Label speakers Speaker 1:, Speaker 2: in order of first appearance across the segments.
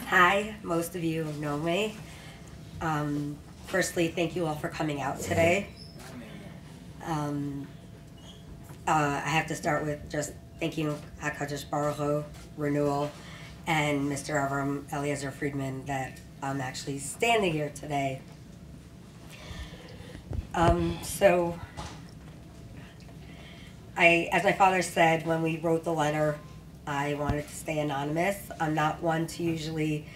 Speaker 1: Hi, most of you know me. Firstly, thank you all for coming out today. Um, I have to start with just thanking HaKadosh Baruch Hu, Renewal, and Mr. Avram Eliezer Friedman that I'm actually standing here today. As my father said when we wrote the letter, I wanted to stay anonymous. I'm not one to usually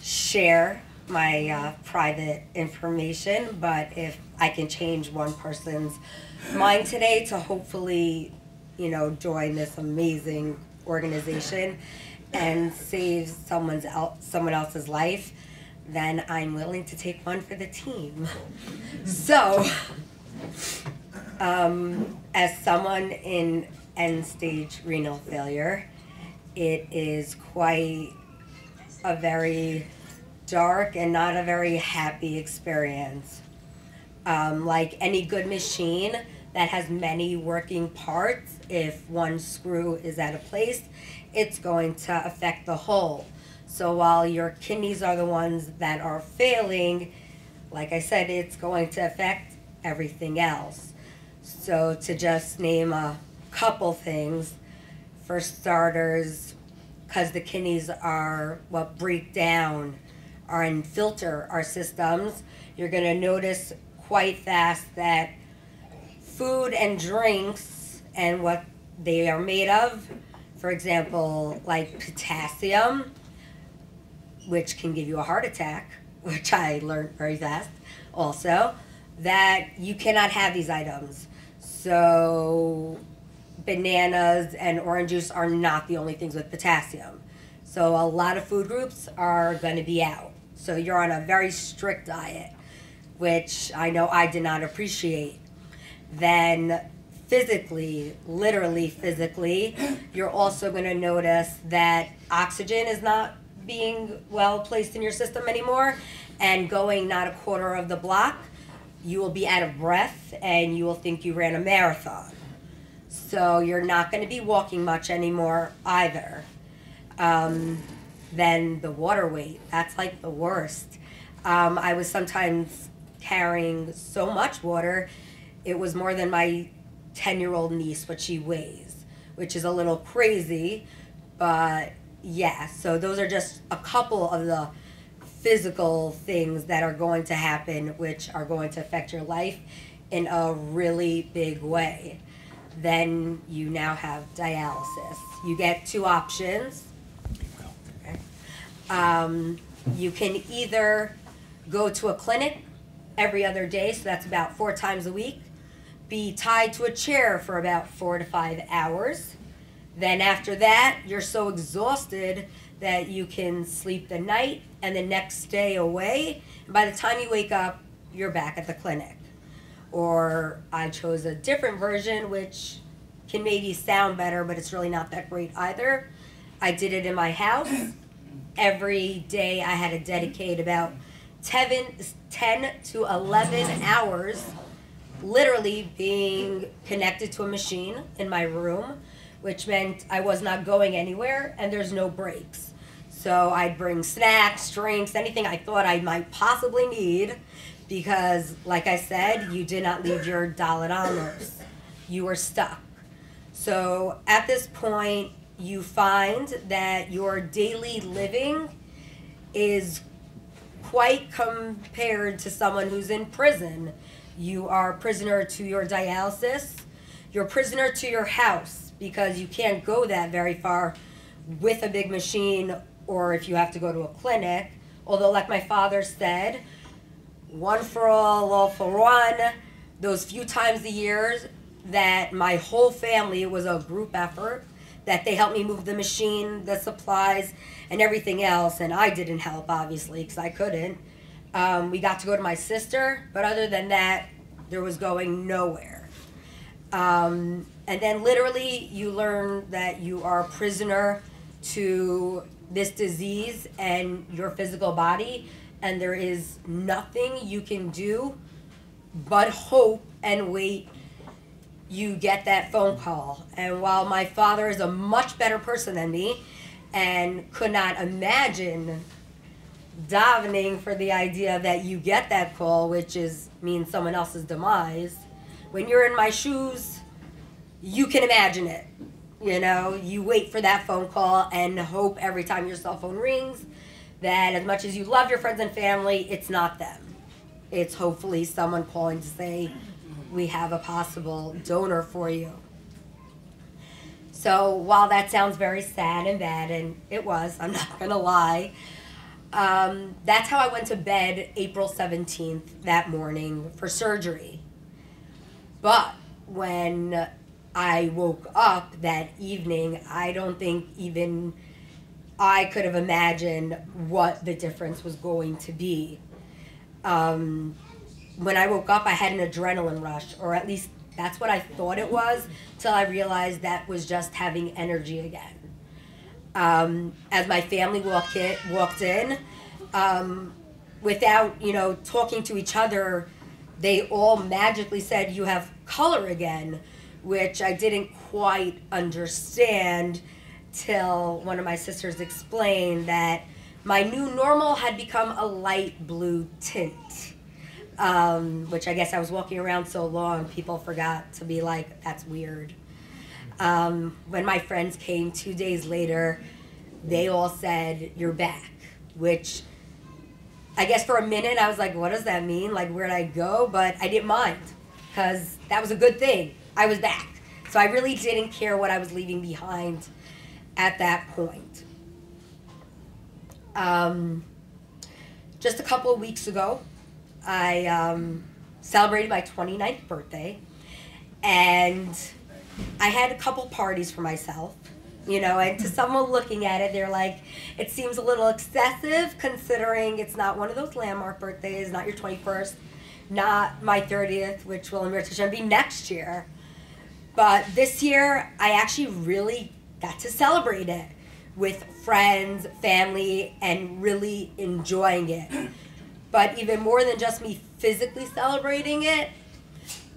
Speaker 1: share my private information, but if I can change one person's mind today to hopefully, join this amazing organization and save someone else's life, then I'm willing to take one for the team. So, as someone in end-stage renal failure, it is quite a very dark and not a very happy experience. Like any good machine that has many working parts, if one screw is out of place, it's going to affect the whole. So while your kidneys are the ones that are failing, like I said, it's going to affect everything else. So to just name a couple things, for starters, because the kidneys are what break down and filter our systems, you're going to notice quite fast that food and drinks and what they are made of, for example, like potassium, which can give you a heart attack, which I learned very fast also, that you cannot have these items. So bananas and orange juice are not the only things with potassium. So a lot of food groups are going to be out. So you're on a very strict diet, which I know I did not appreciate. Then physically, literally physically, you're also going to notice that oxygen is not being well placed in your system anymore, and going not a quarter of the block, you will be out of breath and you will think you ran a marathon. So you're not going to be walking much anymore either. Then the water weight, that's like the worst. I was sometimes carrying so much water, it was more than my 10-year-old niece, what she weighs, which is a little crazy, but yeah, so those are just a couple of the physical things that are going to happen, which are going to affect your life in a really big way. Then you now have dialysis. You get two options. You can either go to a clinic every other day, so that's about 4 times a week, be tied to a chair for about 4 to 5 hours. Then after that, you're so exhausted that you can sleep the night and the next day away. And by the time you wake up, you're back at the clinic. Or I chose a different version, which can maybe sound better, but it's really not that great either. I did it in my house. Every day I had to dedicate about 10 to 11 hours literally being connected to a machine in my room, which meant I was not going anywhere and there's no breaks. So I'd bring snacks, drinks, anything I thought I might possibly need, because like I said, you did not leave your Dalet Amos. You were stuck. So at this point, you find that your daily living is quite compared to someone who's in prison. You are a prisoner to your dialysis. You're a prisoner to your house because you can't go that very far with a big machine, or if you have to go to a clinic. Although, like my father said, one for all for one, those few times a year that my whole family, it was a group effort, that they helped me move the machine, the supplies, and everything else, and I didn't help, obviously, because I couldn't. We got to go to my sister, but other than that, there was going nowhere. And then literally, you learn that you are a prisoner to this disease and your physical body, and there is nothing you can do but hope and wait you get that phone call. And while my father is a much better person than me, and could not imagine davening for the idea that you get that call, which means someone else's demise. When you're in my shoes, you can imagine it. You know, you wait for that phone call and hope every time your cell phone rings that as much as you love your friends and family, it's not them. It's hopefully someone calling to say, we have a possible donor for you. So while that sounds very sad and bad, and it was, I'm not going to lie, that's how I went to bed April 17th that morning for surgery. But when I woke up that evening, I don't think even I could have imagined what the difference was going to be. When I woke up, I had an adrenaline rush, or at least that's what I thought it was, till I realized that was just having energy again. As my family walked in, without, talking to each other, they all magically said, "You have color again," which I didn't quite understand till one of my sisters explained that my new normal had become a light blue tint, which I guess I was walking around so long, people forgot to be like, that's weird. When my friends came 2 days later, they all said, "You're back," which I guess for a minute I was like, what does that mean? Like, where'd I go? But I didn't mind, because that was a good thing. I was back. So I really didn't care what I was leaving behind at that point. Just a couple of weeks ago, I celebrated my 29th birthday, and I had a couple parties for myself, and to someone looking at it, they're like, it seems a little excessive considering it's not one of those landmark birthdays, not your 21st, not my 30th, which will be next year. But this year, I actually really got to celebrate it with friends, family, and really enjoying it. But even more than just me physically celebrating it,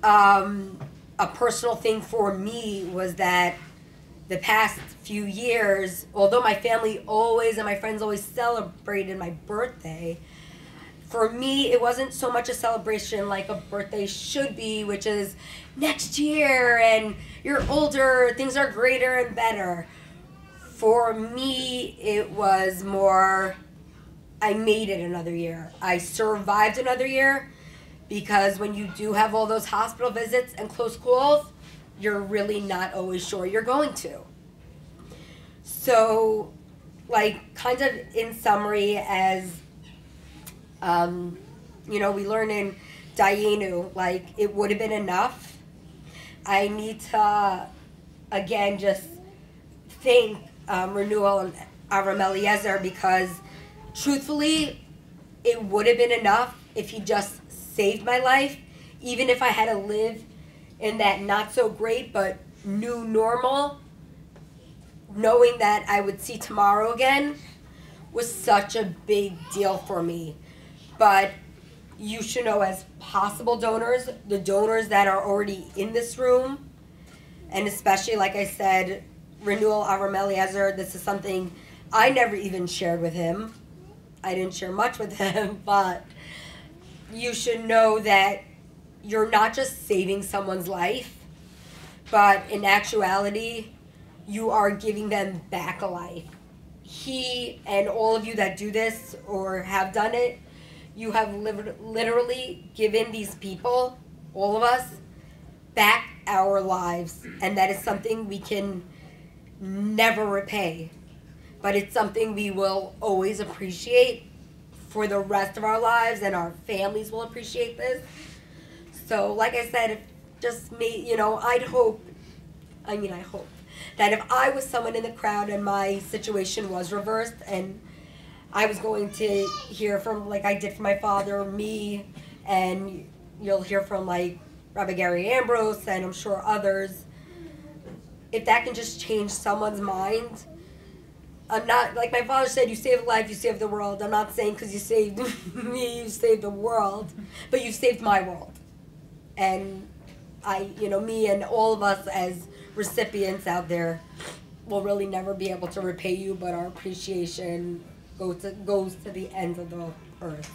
Speaker 1: a personal thing for me was that the past few years, although my family always and my friends always celebrated my birthday, for me, it wasn't so much a celebration like a birthday should be, which is next year and you're older, things are greater and better. For me, it was more, I made it another year. I survived another year, because when you do have all those hospital visits and close calls, you're really not always sure you're going to. So, kind of in summary, as we learn in Dayenu, it would have been enough. I need to, again, just thank Renewal and Avram Eliezer, because truthfully, it would have been enough if he just saved my life, even if I had to live in that not so great but new normal. Knowing that I would see tomorrow again was such a big deal for me. But you should know, as possible donors, the donors that are already in this room, and especially, like I said, Renewal Avram Eliezer, this is something I never even shared with him. I didn't share much with him, but you should know that you're not just saving someone's life, but in actuality, you are giving them back a life. He and all of you that do this or have done it, you have literally given these people, all of us, back our lives. And that is something we can never repay. But it's something we will always appreciate for the rest of our lives, and our families will appreciate this. So, like I said, just me, I hope that if I was someone in the crowd and my situation was reversed and I was going to hear from, like I did for my father, me, and you'll hear from Rabbi Gary Ambrose and I'm sure others, if that can just change someone's mind. I'm not, like my father said, you save a life, you save the world. I'm not saying because you saved me, you saved the world, but you saved my world. And me and all of us as recipients out there, we'll really never be able to repay you, but our appreciation goes to the ends of the earth.